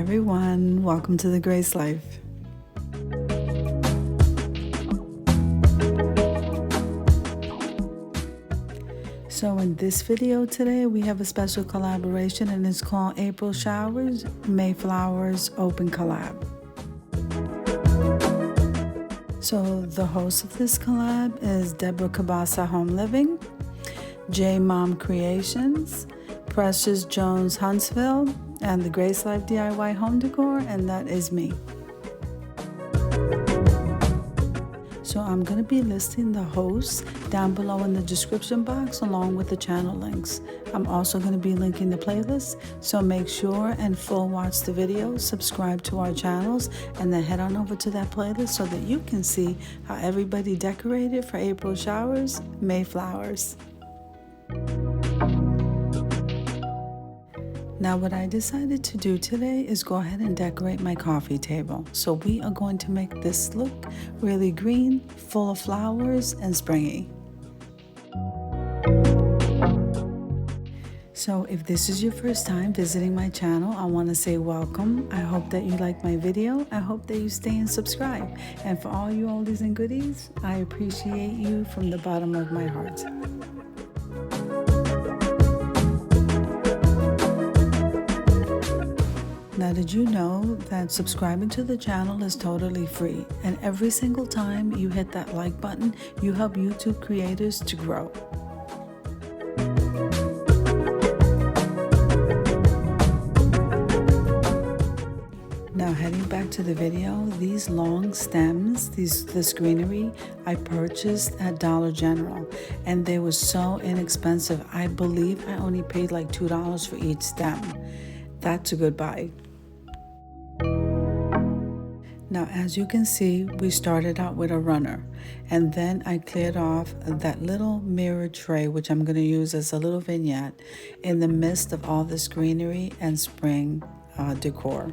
everyone, welcome to the Grace Life. So in this video today we have a special collaboration and it's called April Showers, May Flowers Open Collab. So the host of this collab is Deborah Cabasa Home Living, J Mom Creations, Precious Jones Huntsville, and the Grace Life DIY Home Decor, and that is me. So I'm going to be listing the hosts down below in the description box along with the channel links. I'm also going to be linking the playlist, so make sure and full watch the video, subscribe to our channels, and then head on over to that playlist so that you can see how everybody decorated for April showers, May flowers. Now what I decided to do today is go ahead and decorate my coffee table. So we are going to make this look really green, full of flowers and springy. So if this is your first time visiting my channel, I want to say welcome. I hope that you like my video. I hope that you stay and subscribe. And for all you oldies and goodies, I appreciate you from the bottom of my heart. Now, did you know that subscribing to the channel is totally free? And every single time you hit that like button, you help YouTube creators to grow. Now, heading back to the video, these long stems, this greenery, I purchased at Dollar General, and they were so inexpensive. I believe I only paid like $2 for each stem. That's a good buy. Now, as you can see, we started out with a runner, and then I cleared off that little mirror tray, which I'm going to use as a little vignette in the midst of all this greenery and spring decor.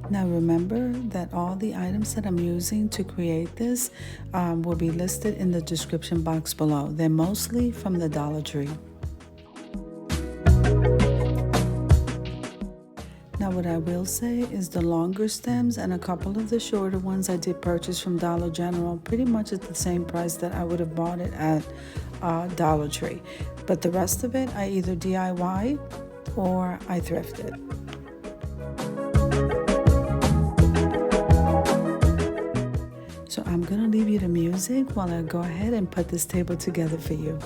Now remember that all the items that I'm using to create this will be listed in the description box below. They're mostly from the Dollar Tree. Now what I will say is the longer stems and a couple of the shorter ones I did purchase from Dollar General pretty much at the same price that I would have bought it at Dollar Tree. But the rest of it I either DIY or I thrifted. So I'm going to leave you the music while I go ahead and put this table together for you.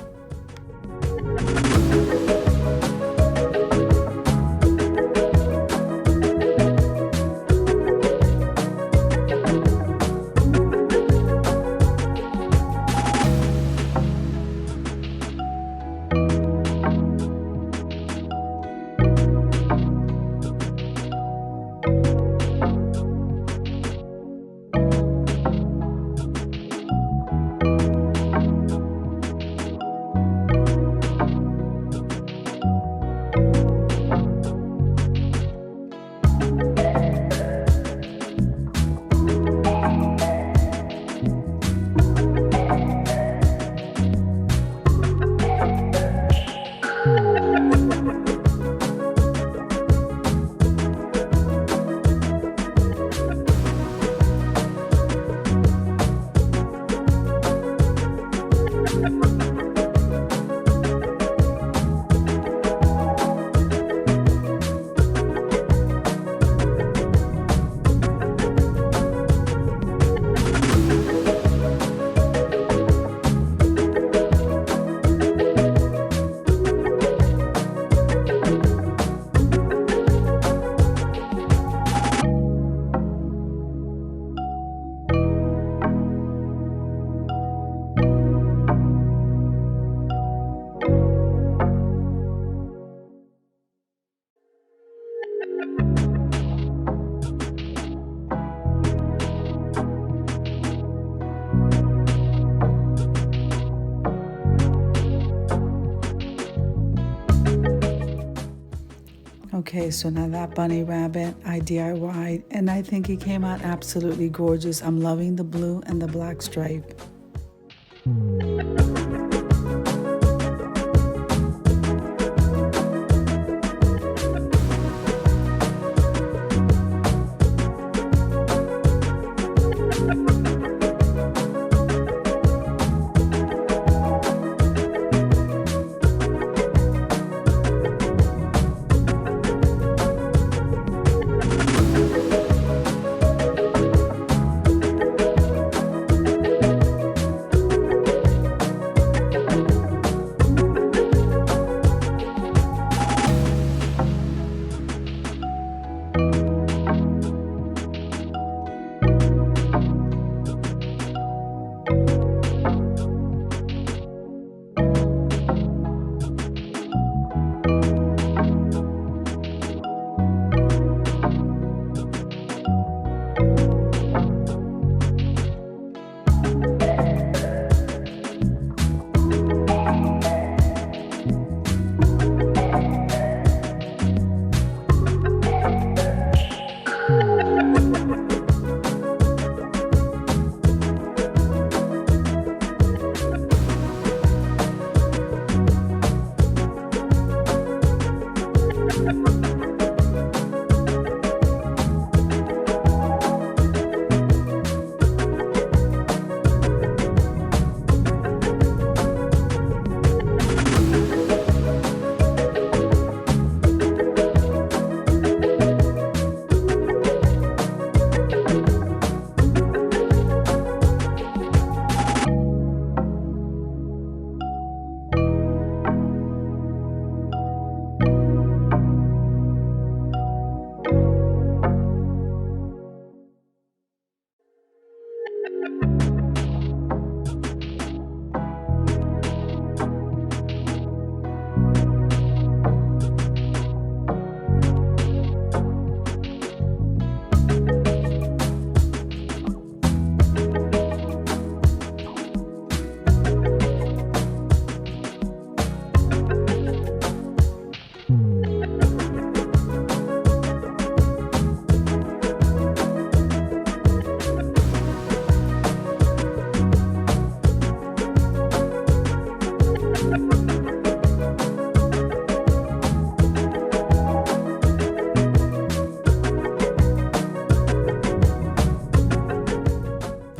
Okay, so now that bunny rabbit I DIY'd, and I think he came out absolutely gorgeous. I'm loving the blue and the black stripe.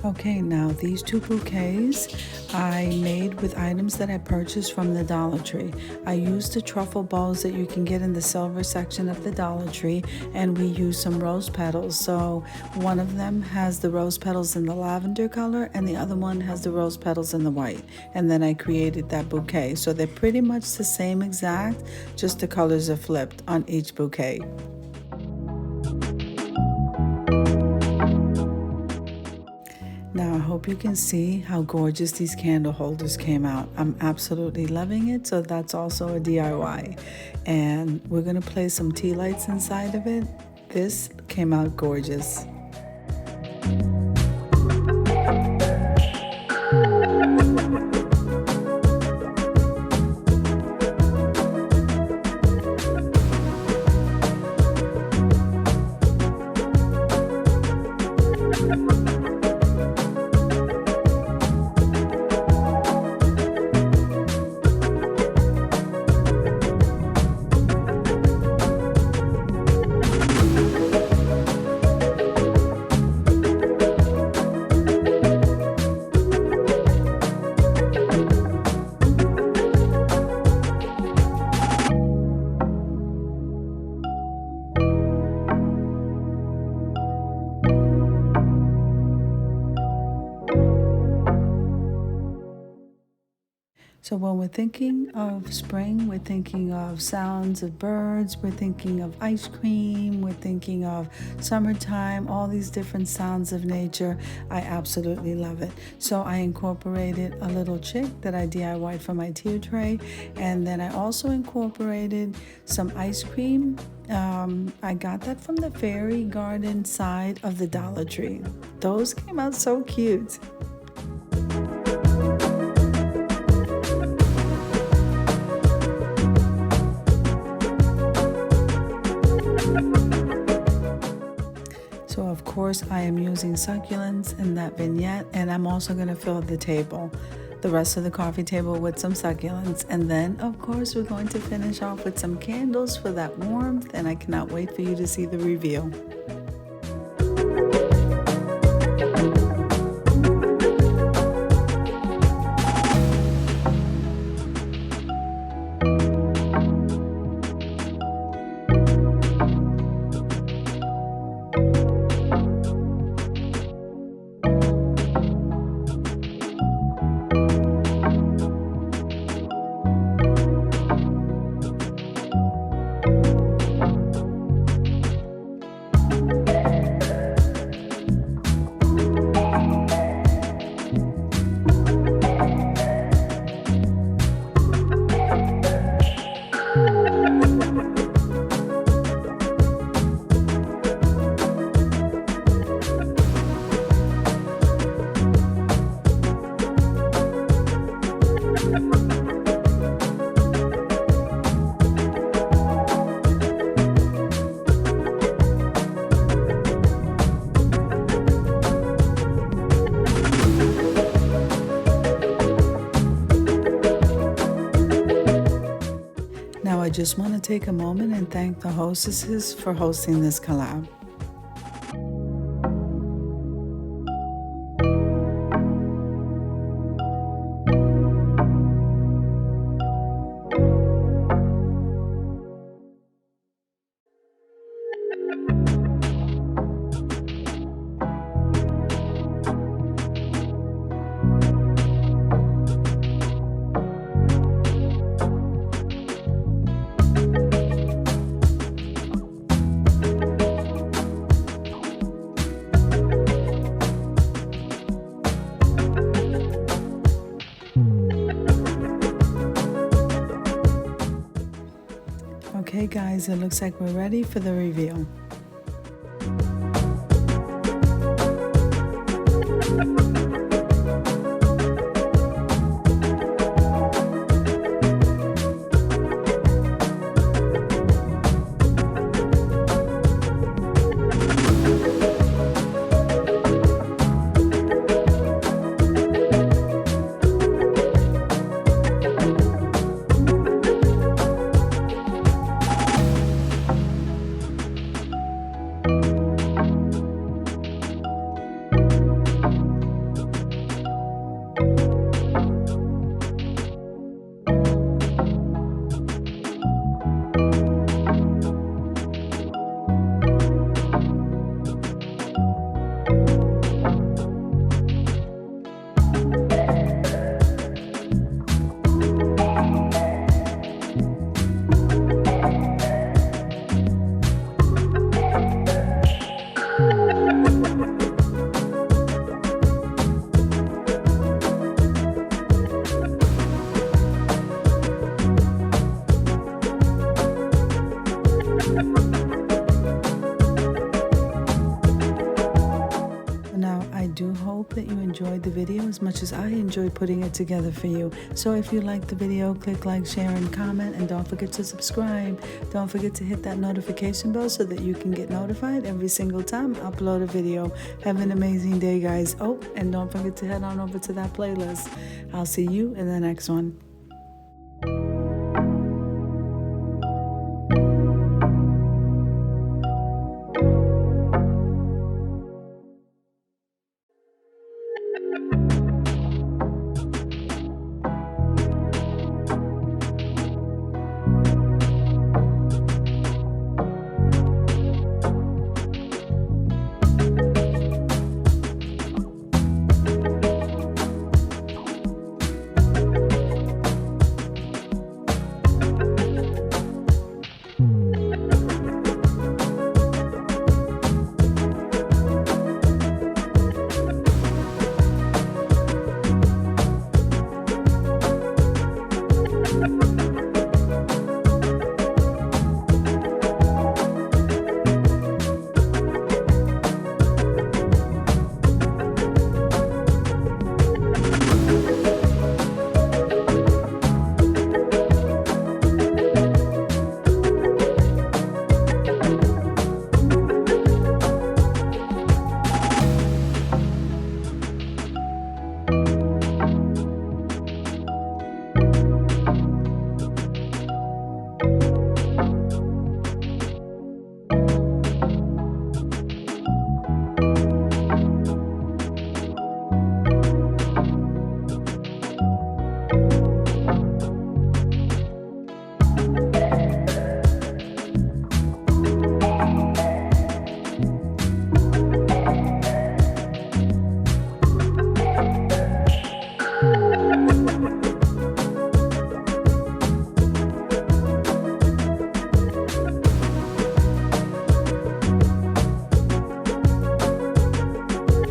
Okay, now these two bouquets I made with items that I purchased from the Dollar Tree. I used the truffle balls that you can get in the silver section of the Dollar Tree, and we used some rose petals. So one of them has the rose petals in the lavender color, and the other one has the rose petals in the white. And then I created that bouquet. So they're pretty much the same exact, just the colors are flipped on each bouquet. Now, I hope you can see how gorgeous these candle holders came out. I'm absolutely loving it, so that's also a DIY. And we're gonna place some tea lights inside of it. This came out gorgeous. So when we're thinking of spring, we're thinking of sounds of birds, we're thinking of ice cream, we're thinking of summertime, all these different sounds of nature. I absolutely love it. So I incorporated a little chick that I DIY'd for my tier tray, and then I also incorporated some ice cream. I got that from the fairy garden side of the Dollar Tree. Those came out so cute. So of course I am using succulents in that vignette, and I'm also going to fill the table, the rest of the coffee table, with some succulents. And then of course we're going to finish off with some candles for that warmth, and I cannot wait for you to see the reveal. Now I just want to take a moment and thank the hostesses for hosting this collab. Okay guys, it looks like we're ready for the reveal. Now, I do hope that you enjoyed the video as much as I enjoyed putting it together for you. So if you liked the video, click like, share, and comment, and don't forget to subscribe. Don't forget to hit that notification bell so that you can get notified every single time I upload a video. Have an amazing day, guys. Oh, and don't forget to head on over to that playlist. I'll see you in the next one.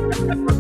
You.